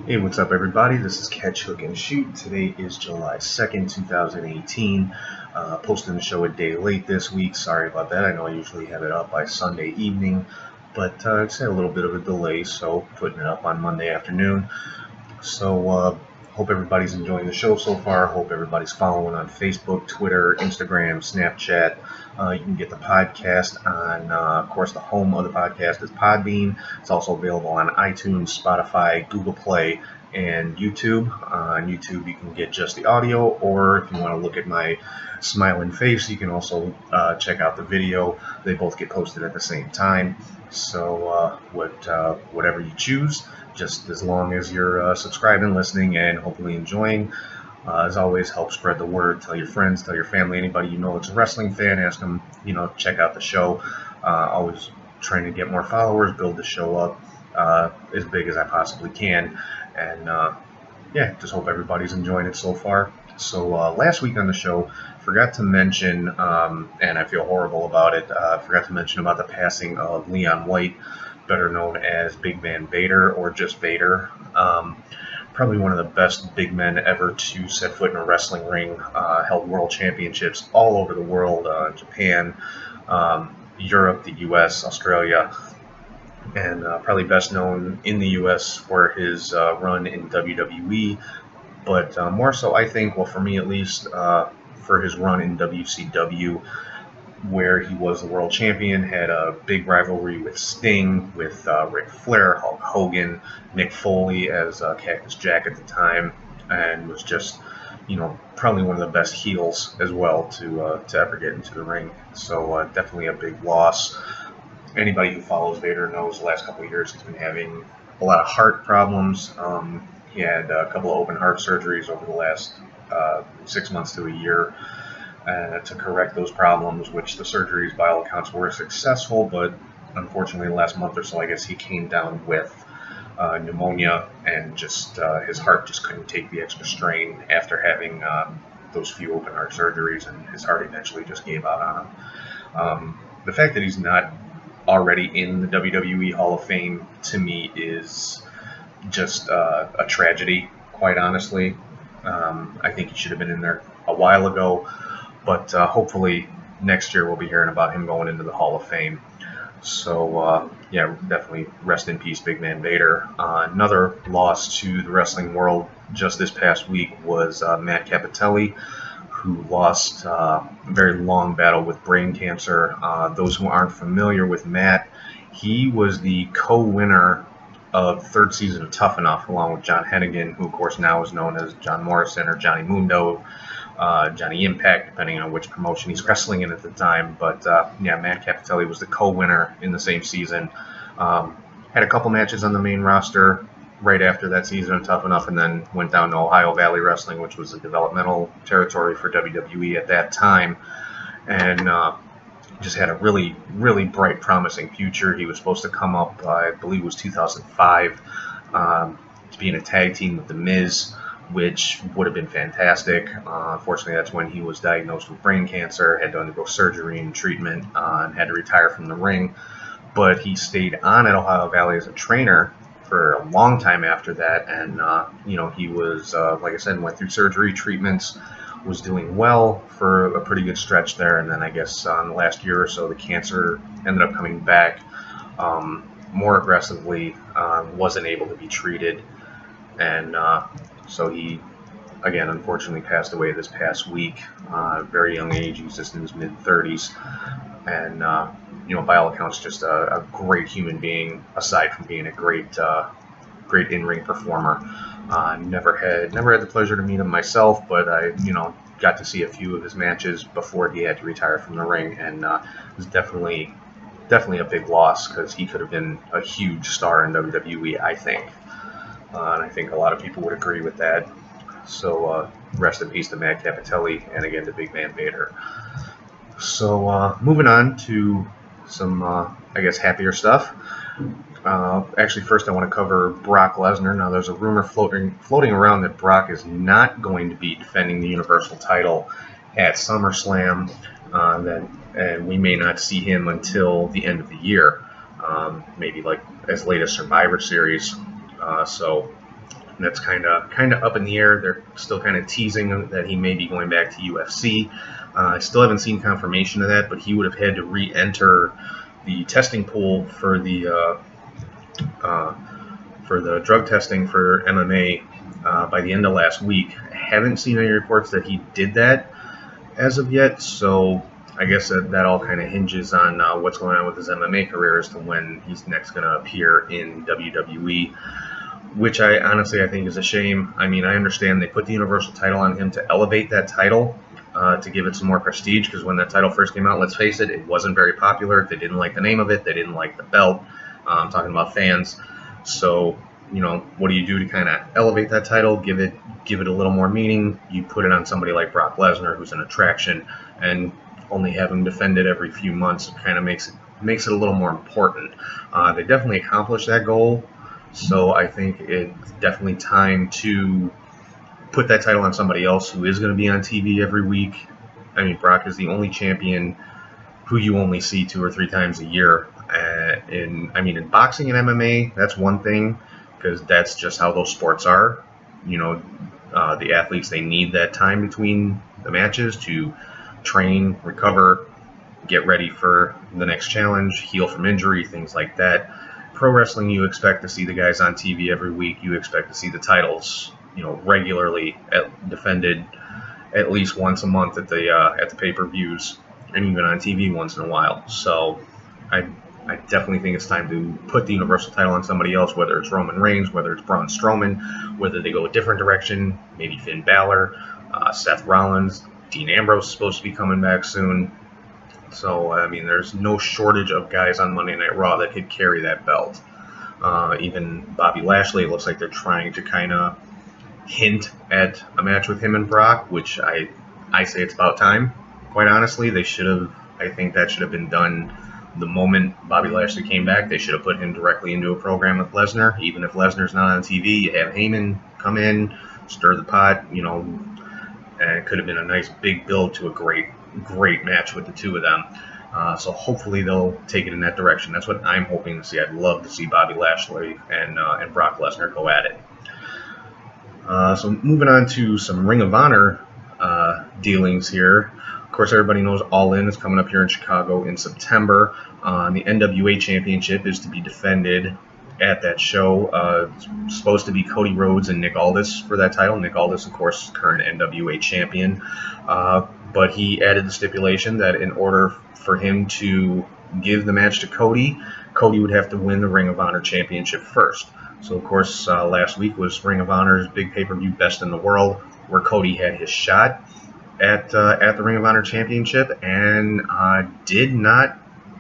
Hey, what's up everybody? This is Catch, Hook, and Shoot. Today is July 2nd, 2018. Posting the show a day late this week. Sorry about that. I know I usually have it up by Sunday evening, but it's had a little bit of a delay, so putting it up on Monday afternoon. So hope everybody's enjoying the show so far. Hope everybody's following on Facebook, Twitter, Instagram, Snapchat. You can get the podcast on, of course, the home of the podcast is Podbean. It's also available on iTunes, Spotify, Google Play, and YouTube. On YouTube, you can get just the audio, or if you want to look at my smiling face, you can also check out the video. They both get posted at the same time. So whatever you choose, just as long as you're subscribing, listening, and hopefully enjoying. As always, help spread the word. Tell your friends, tell your family, anybody you know that's a wrestling fan. Ask them, check out the show. Always trying to get more followers, build the show up as big as I possibly can. And yeah, just hope everybody's enjoying it so far. So last week on the show, forgot to mention, and I feel horrible about it, forgot to mention about the passing of Leon White, better known as Big Man Vader or just Vader. Probably one of the best big men ever to set foot in a wrestling ring. Held world championships all over the world, Japan, Europe, the US, Australia, and probably best known in the US for his run in WWE, but more so I think, well, for me at least, for his run in WCW, where he was the world champion, had a big rivalry with Sting, with Ric Flair, Hulk Hogan, Mick Foley as Cactus Jack at the time, and was just, probably one of the best heels as well to ever get into the ring. So definitely a big loss. Anybody who follows Vader knows the last couple of years he's been having a lot of heart problems. He had a couple of open heart surgeries over the last 6 months to a year to correct those problems, which the surgeries by all accounts were successful, but unfortunately the last month or so I guess he came down with pneumonia, and just his heart just couldn't take the extra strain after having those few open heart surgeries, and his heart eventually just gave out on him. The fact that he's not already in the WWE Hall of Fame, to me, is just a tragedy, quite honestly. I think he should have been in there a while ago, but hopefully next year we'll be hearing about him going into the Hall of Fame. So yeah, definitely rest in peace, Big Man Vader. Another loss to the wrestling world just this past week was Matt Cappotelli, who lost a very long battle with brain cancer. Those who aren't familiar with Matt, he was the co-winner of third season of Tough Enough, along with John Hennigan, who of course now is known as John Morrison or Johnny Mundo, Johnny Impact, depending on which promotion he's wrestling in at the time. But yeah, Matt Cappotelli was the co-winner in the same season. Had a couple matches on the main roster right after that season of Tough Enough, and then went down to Ohio Valley Wrestling, which was a developmental territory for WWE at that time, and just had a really, really bright, promising future. He was supposed to come up, I believe it was 2005, to be in a tag team with The Miz, which would have been fantastic. Unfortunately, that's when he was diagnosed with brain cancer, had to undergo surgery and treatment, and had to retire from the ring. But he stayed on at Ohio Valley as a trainer for a long time after that, and he was, like I said, went through surgery, treatments, was doing well for a pretty good stretch there, and then I guess in the last year or so the cancer ended up coming back more aggressively, wasn't able to be treated, and so he, again, unfortunately passed away this past week, very young age. He was just in his mid-30s, and by all accounts, just a great human being, aside from being a great in-ring performer. Never had the pleasure to meet him myself, but I got to see a few of his matches before he had to retire from the ring, and it was definitely a big loss, because he could have been a huge star in WWE, I think. And I think a lot of people would agree with that. So rest in peace to Matt Cappotelli, and again to Big Man Vader. So moving on to some, I guess, happier stuff. Actually, first I want to cover Brock Lesnar. Now, there's a rumor floating around that Brock is not going to be defending the Universal title at SummerSlam, and we may not see him until the end of the year, maybe like as late as Survivor Series. So That's kind of up in the air. They're still kind of teasing that he may be going back to UFC. I still haven't seen confirmation of that, but he would have had to re-enter the testing pool for the drug testing for MMA by the end of last week. I haven't seen any reports that he did that as of yet, so I guess that all kind of hinges on what's going on with his MMA career as to when he's next going to appear in WWE, which I honestly think is a shame. I mean, I understand they put the Universal title on him to elevate that title, to give it some more prestige, because when that title first came out, let's face it, it wasn't very popular. They didn't like the name of it. They didn't like the belt. I'm talking about fans. So, you know, what do you do to kind of elevate that title, give it a little more meaning? You put it on somebody like Brock Lesnar, who's an attraction, and only have him defend it every few months kind of makes it a little more important. They definitely accomplished that goal, so I think it's definitely time to put that title on somebody else who is going to be on TV every week. I mean, Brock is the only champion who you only see 2 or 3 times a year. In boxing and MMA, that's one thing, because that's just how those sports are. You know, the athletes, they need that time between the matches to train, recover, get ready for the next challenge, heal from injury, things like that. Pro wrestling, you expect to see the guys on TV every week. You expect to see the titles, you know, regularly defended at least once a month at the pay-per-views, and even on TV once in a while. So I definitely think it's time to put the Universal title on somebody else, whether it's Roman Reigns, whether it's Braun Strowman, whether they go a different direction, maybe Finn Balor, Seth Rollins. Dean Ambrose is supposed to be coming back soon. So, I mean, there's no shortage of guys on Monday Night Raw that could carry that belt. Even Bobby Lashley, it looks like they're trying to kind of hint at a match with him and Brock, which I say it's about time. Quite honestly, I think that should have been done the moment Bobby Lashley came back. They should have put him directly into a program with Lesnar. Even if Lesnar's not on TV, you have Heyman come in, stir the pot, you know, and it could have been a nice big build to a great match with the two of them. So hopefully they'll take it in that direction. That's what I'm hoping to see. I'd love to see Bobby Lashley and Brock Lesnar go at it. So moving on to some Ring of Honor dealings here. Of course, everybody knows All In is coming up here in Chicago in September. The NWA Championship is to be defended at that show. It's supposed to be Cody Rhodes and Nick Aldis for that title. Nick Aldis, of course, current NWA champion. But he added the stipulation that in order for him to give the match to Cody, Cody would have to win the Ring of Honor Championship first. So, of course, last week was Ring of Honor's big pay-per-view Best in the World, where Cody had his shot at the Ring of Honor Championship and did not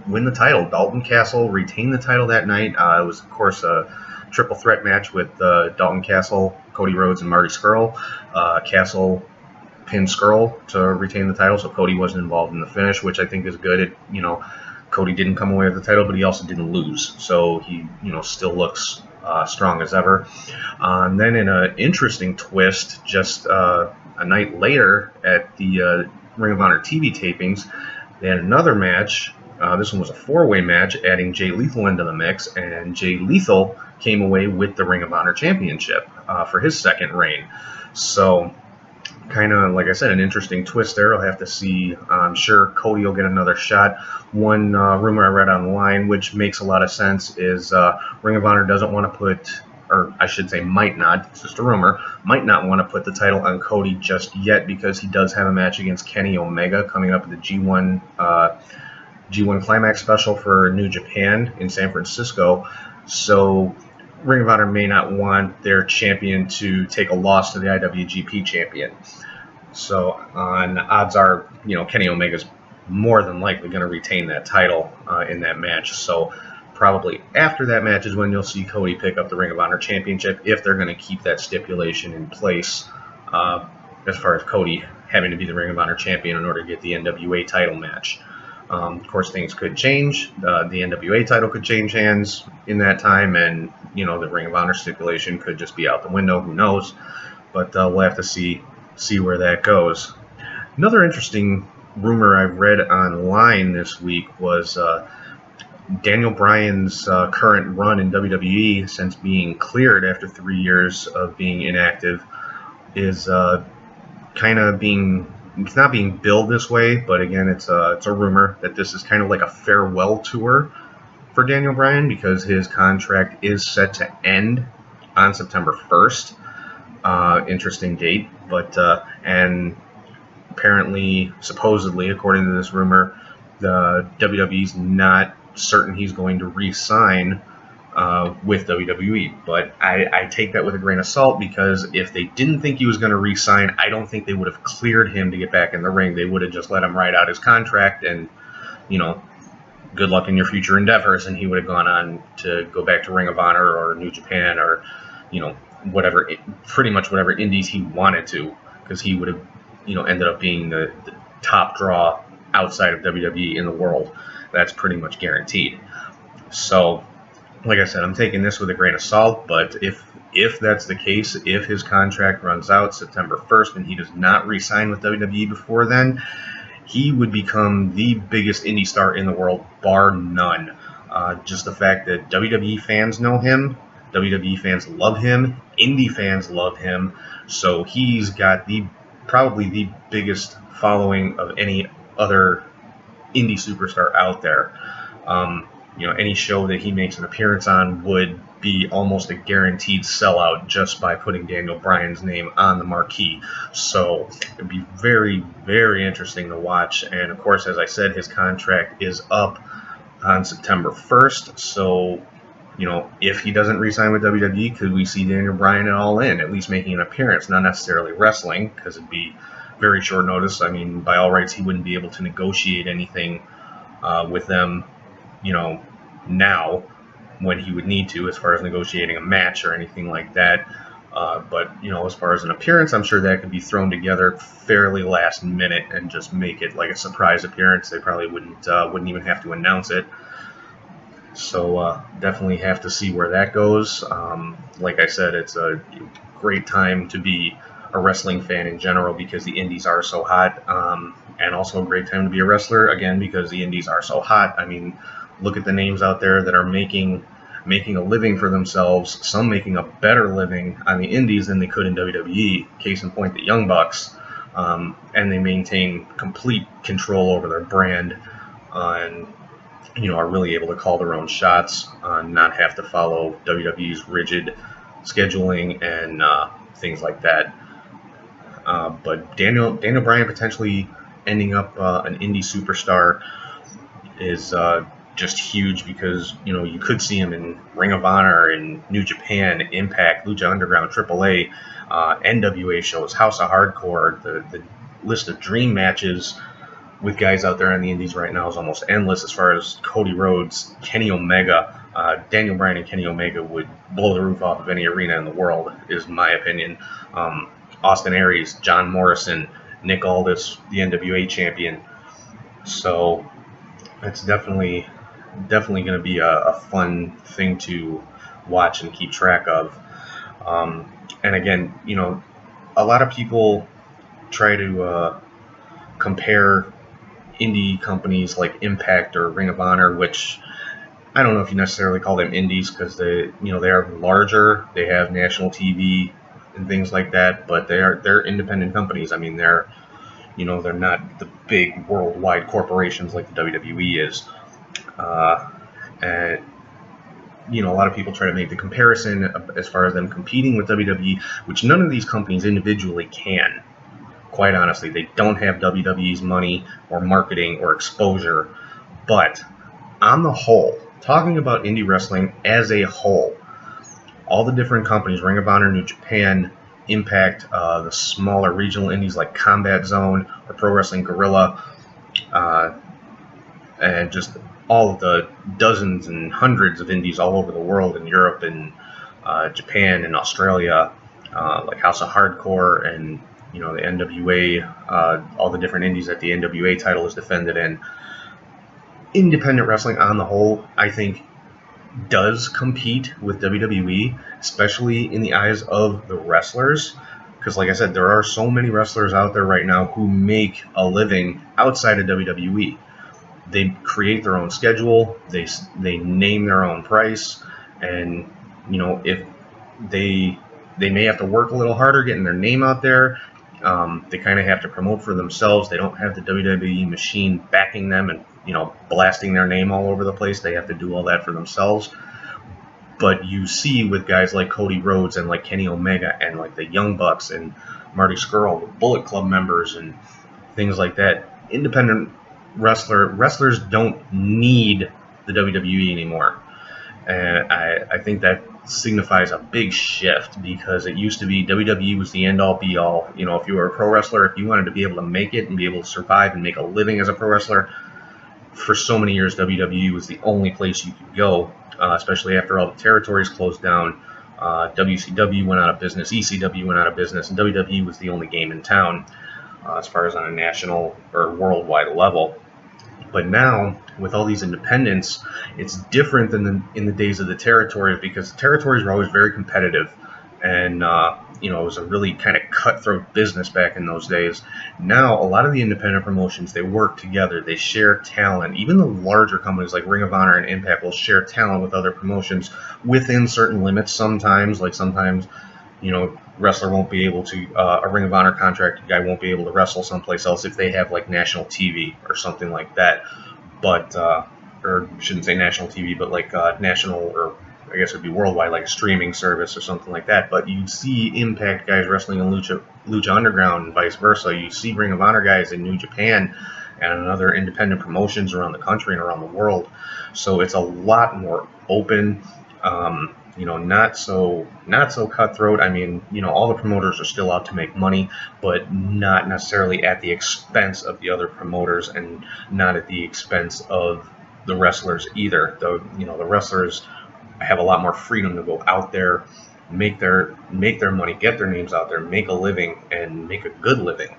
win the title. Dalton Castle retained the title that night. It was, of course, a triple threat match with Dalton Castle, Cody Rhodes, and Marty Scurll. Castle pinned Scurll to retain the title, so Cody wasn't involved in the finish, which I think is good. Cody didn't come away with the title, but he also didn't lose, so he, still looks strong as ever. And then in an interesting twist, just a night later at the Ring of Honor TV tapings, they had another match. This one was a 4-way match, adding Jay Lethal into the mix, and Jay Lethal came away with the Ring of Honor Championship for his second reign. So, kind of, like I said, an interesting twist there. I'll have to see. I'm sure Cody will get another shot. One rumor I read online, which makes a lot of sense, is Ring of Honor doesn't want to put, or I should say might not, it's just a rumor, might not want to put the title on Cody just yet, because he does have a match against Kenny Omega coming up at the G1 Climax special for New Japan in San Francisco. So Ring of Honor may not want their champion to take a loss to the IWGP champion. So odds are, Kenny Omega's more than likely going to retain that title in that match. So probably after that match is when you'll see Cody pick up the Ring of Honor Championship, if they're going to keep that stipulation in place as far as Cody having to be the Ring of Honor champion in order to get the NWA title match. Of course, things could change. The NWA title could change hands in that time, and the Ring of Honor stipulation could just be out the window. Who knows? But we'll have to see where that goes. Another interesting rumor I've read online this week was Daniel Bryan's current run in WWE since being cleared after 3 years of being inactive is kind of being, it's not being billed this way, but again, it's a rumor that this is kind of like a farewell tour for Daniel Bryan, because his contract is set to end on September 1st. Interesting date, but and apparently, supposedly, according to this rumor, the WWE's not certain he's going to re-sign with WWE, but I take that with a grain of salt, because if they didn't think he was going to re-sign, I don't think they would have cleared him to get back in the ring. They would have just let him ride out his contract and, you know, good luck in your future endeavors, and he would have gone on to go back to Ring of Honor or New Japan or, you know, whatever, pretty much whatever indies he wanted to, because he would have, you know, ended up being the top draw outside of WWE in the world. That's pretty much guaranteed. So, like I said, I'm taking this with a grain of salt, but if that's the case, if his contract runs out September 1st and he does not re-sign with WWE before then, he would become the biggest indie star in the world, bar none. Just the fact that WWE fans know him, WWE fans love him, indie fans love him, so he's got probably the biggest following of any other indie superstar out there. You know, any show that he makes an appearance on would be almost a guaranteed sellout just by putting Daniel Bryan's name on the marquee. So it'd be very, very interesting to watch. And of course, as I said, his contract is up on September 1st. So, you know, if he doesn't re-sign with WWE, could we see Daniel Bryan at All In, at least making an appearance, not necessarily wrestling, because it'd be very short notice. I mean, by all rights, he wouldn't be able to negotiate anything with them, you know, now, when he would need to, as far as negotiating a match or anything like that. But, you know, as far as an appearance, I'm sure that could be thrown together fairly last minute and just make it like a surprise appearance. They probably wouldn't even have to announce it. So definitely have to see where that goes. Like I said, it's a great time to be a wrestling fan in general, because the indies are so hot, and also a great time to be a wrestler, again, because the indies are so hot. I mean, look at the names out there that are making a living for themselves, some making a better living on the indies than they could in WWE. Case in point, the Young Bucks, and they maintain complete control over their brand, and, you know, are really able to call their own shots, not have to follow WWE's rigid scheduling and things like that. But Daniel Bryan potentially ending up an indie superstar is just huge, because, you know, you could see him in Ring of Honor, in New Japan, Impact, Lucha Underground, AAA, NWA shows, House of Hardcore. The list of dream matches with guys out there on the indies right now is almost endless. As far as Cody Rhodes, Kenny Omega, Daniel Bryan and Kenny Omega would blow the roof off of any arena in the world, is my opinion. Austin Aries, John Morrison, Nick Aldis, the NWA champion. So it's definitely going to be a fun thing to watch and keep track of. And again, you know, a lot of people try to compare indie companies like Impact or Ring of Honor, which I don't know if you necessarily call them indies, because they are larger, they have national TV and things like that, but they're independent companies. I mean, they're not the big worldwide corporations like the WWE is. And, you know, a lot of people try to make the comparison as far as them competing with WWE, which none of these companies individually can. Quite honestly, they don't have WWE's money or marketing or exposure. But on the whole, talking about indie wrestling as a whole, all the different companies, Ring of Honor, New Japan, Impact, the smaller regional indies like Combat Zone or Pro Wrestling Guerrilla, and just all of the dozens and hundreds of indies all over the world, in Europe and Japan and Australia, like House of Hardcore and, you know, the NWA, all the different indies that the NWA title is defended in. Independent wrestling on the whole, I think, does compete with WWE, especially in the eyes of the wrestlers, because, like I said, there are so many wrestlers out there right now who make a living outside of WWE. they create their own schedule, they name their own price, and if they may have to work a little harder getting their name out there. They kind of have to promote for themselves. They don't have the WWE machine backing them and blasting their name all over the place. They have to do all that for themselves. But you see with guys like Cody Rhodes and like Kenny Omega and like the Young Bucks and Marty Scurll, the Bullet Club members and things like that, independent wrestlers don't need the WWE anymore. And I think that signifies a big shift, because it used to be WWE was the end-all be-all. If you were a pro wrestler, if you wanted to be able to make it and be able to survive and make a living as a pro wrestler, for so many years WWE was the only place you could go, especially after all the territories closed down. WCW went out of business, ECW went out of business, and WWE was the only game in town as far as on a national or worldwide level. But now, with all these independents, it's different than in the days of the territories, because the territories were always very competitive, and it was a really kind of cutthroat business back in those days. Now, a lot of the independent promotions, they work together, they share talent. Even the larger companies like Ring of Honor and Impact will share talent with other promotions within certain limits. Sometimes, wrestler won't be able to, a Ring of Honor contracted guy won't be able to wrestle someplace else if they have like national TV or something like that. But, or shouldn't say national TV, but like national, or I guess it'd be worldwide, like a streaming service or something like that. But you see Impact guys wrestling in Lucha Underground and vice versa. You see Ring of Honor guys in New Japan and other independent promotions around the country and around the world. So it's a lot more open. Not so cutthroat. I mean, all the promoters are still out to make money, but not necessarily at the expense of the other promoters, and not at the expense of the wrestlers either. The wrestlers have a lot more freedom to go out there, make their money, get their names out there, make a living, and make a good living.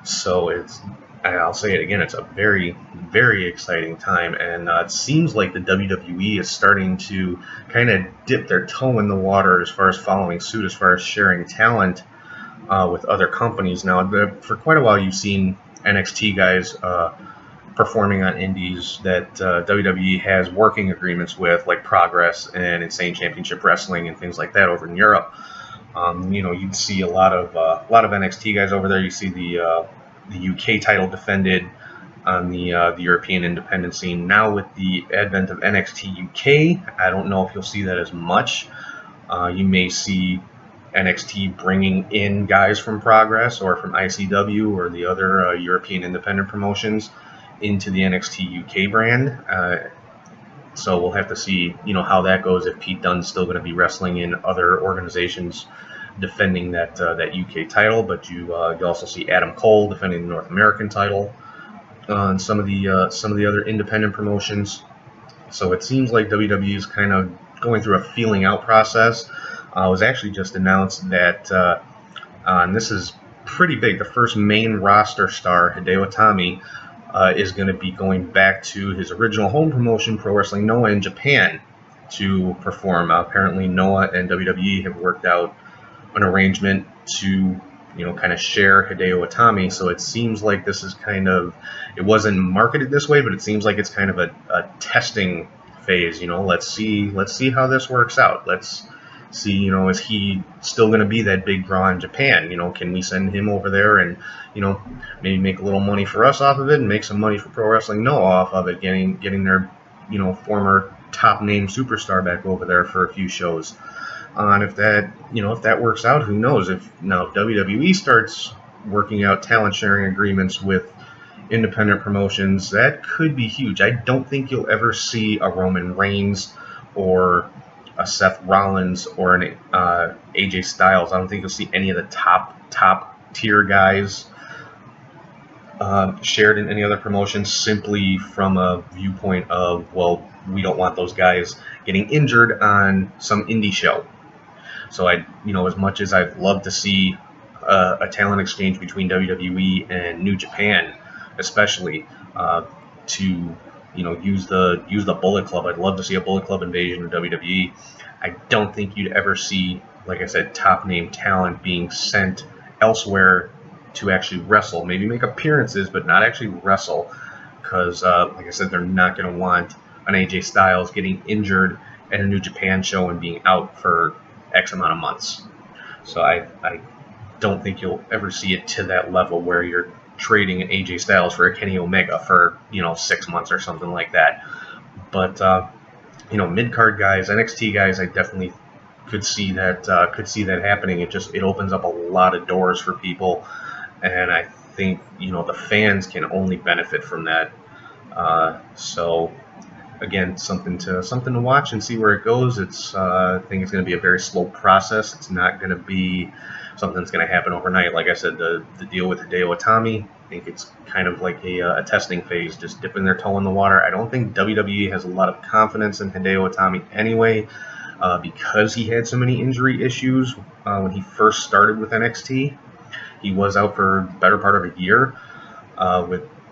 So I'll say it again, it's a very, very exciting time, and it seems like the WWE is starting to kind of dip their toe in the water as far as following suit, as far as sharing talent with other companies. Now, for quite a while, you've seen NXT guys performing on indies that WWE has working agreements with, like Progress and Insane Championship Wrestling and things like that over in Europe. You'd see a lot of NXT guys over there. You see the UK title defended on the European independent scene. Now with the advent of NXT UK, I don't know if you'll see that as much. You may see NXT bringing in guys from Progress or from ICW or the other European independent promotions into the NXT UK brand. So we'll have to see, how that goes, if Pete Dunne's still going to be wrestling in other organizations defending that UK title. But you also see Adam Cole defending the North American title on some of the other independent promotions. So it seems like WWE is kind of going through a feeling out process. It was actually just announced that, and this is pretty big, the first main roster star, Hideo Itami, is going to be going back to his original home promotion, Pro Wrestling Noah, in Japan to perform. Apparently Noah and WWE have worked out an arrangement to kind of share Hideo Itami. So it seems like this is it wasn't marketed this way, but it seems like it's kind of a testing phase. Let's see how this works out. Let's see, is he still going to be that big draw in Japan? Can we send him over there and, maybe make a little money for us off of it and make some money for Pro Wrestling Noah off of it, getting their, former top name superstar back over there for a few shows. And if that works out, who knows? If WWE starts working out talent sharing agreements with independent promotions, that could be huge. I don't think you'll ever see a Roman Reigns or a Seth Rollins or an AJ Styles. I don't think you'll see any of the top tier guys shared in any other promotions, simply from a viewpoint of, well, we don't want those guys getting injured on some indie show. So as much as I'd love to see a talent exchange between WWE and New Japan, especially to use the Bullet Club. I'd love to see a Bullet Club invasion of WWE. I don't think you'd ever see, like I said, top name talent being sent elsewhere to actually wrestle. Maybe make appearances, but not actually wrestle. because, like I said, they're not going to want an AJ Styles getting injured at a New Japan show and being out for X amount of months. So I don't think you'll ever see it to that level where you're trading an AJ Styles for a Kenny Omega for 6 months or something like that. But mid-card guys, NXT guys, I definitely could see that happening. It opens up a lot of doors for people, and I think the fans can only benefit from that. So again, something to watch and see where it goes. I think it's going to be a very slow process. It's not going to be something that's going to happen overnight. Like I said, the deal with Hideo Itami, I think it's kind of like a testing phase, just dipping their toe in the water. I don't think WWE has a lot of confidence in Hideo Itami anyway, because he had so many injury issues when he first started with NXT. He was out for the better part of a year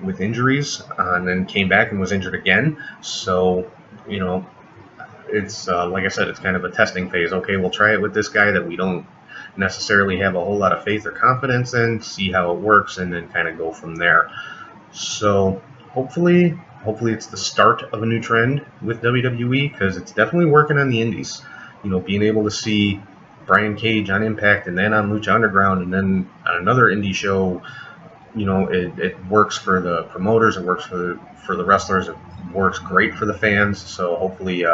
with injuries, and then came back and was injured again. So, it's like I said, it's kind of a testing phase. Okay, we'll try it with this guy that we don't necessarily have a whole lot of faith or confidence in, see how it works, and then kind of go from there. So hopefully it's the start of a new trend with WWE, because it's definitely working on the indies. Being able to see Brian Cage on Impact and then on Lucha Underground and then on another indie show, it works for the promoters, it works for the wrestlers, it works great for the fans. So hopefully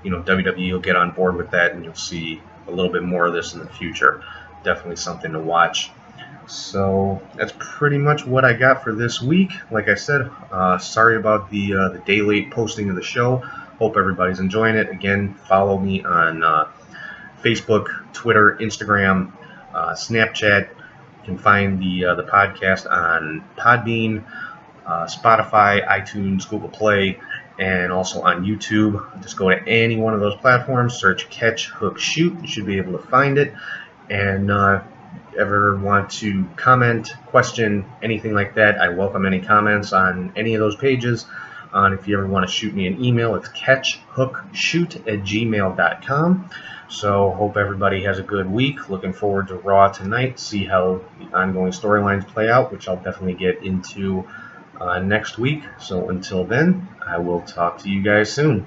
WWE will get on board with that, and you'll see a little bit more of this in the future. Definitely something to watch. So that's pretty much what I got for this week. Like I said, sorry about the day late posting of the show. Hope everybody's enjoying it. Again, follow me on Facebook, Twitter, Instagram, Snapchat. You can find the podcast on Podbean, Spotify, iTunes, Google Play, and also on YouTube. Just go to any one of those platforms, search Catch, Hook, Shoot. You should be able to find it. And ever want to comment, question, anything like that, I welcome any comments on any of those pages. If you ever want to shoot me an email, it's catchhookshoot@gmail.com. So hope everybody has a good week. Looking forward to Raw tonight, see how the ongoing storylines play out, which I'll definitely get into next week. So until then, I will talk to you guys soon.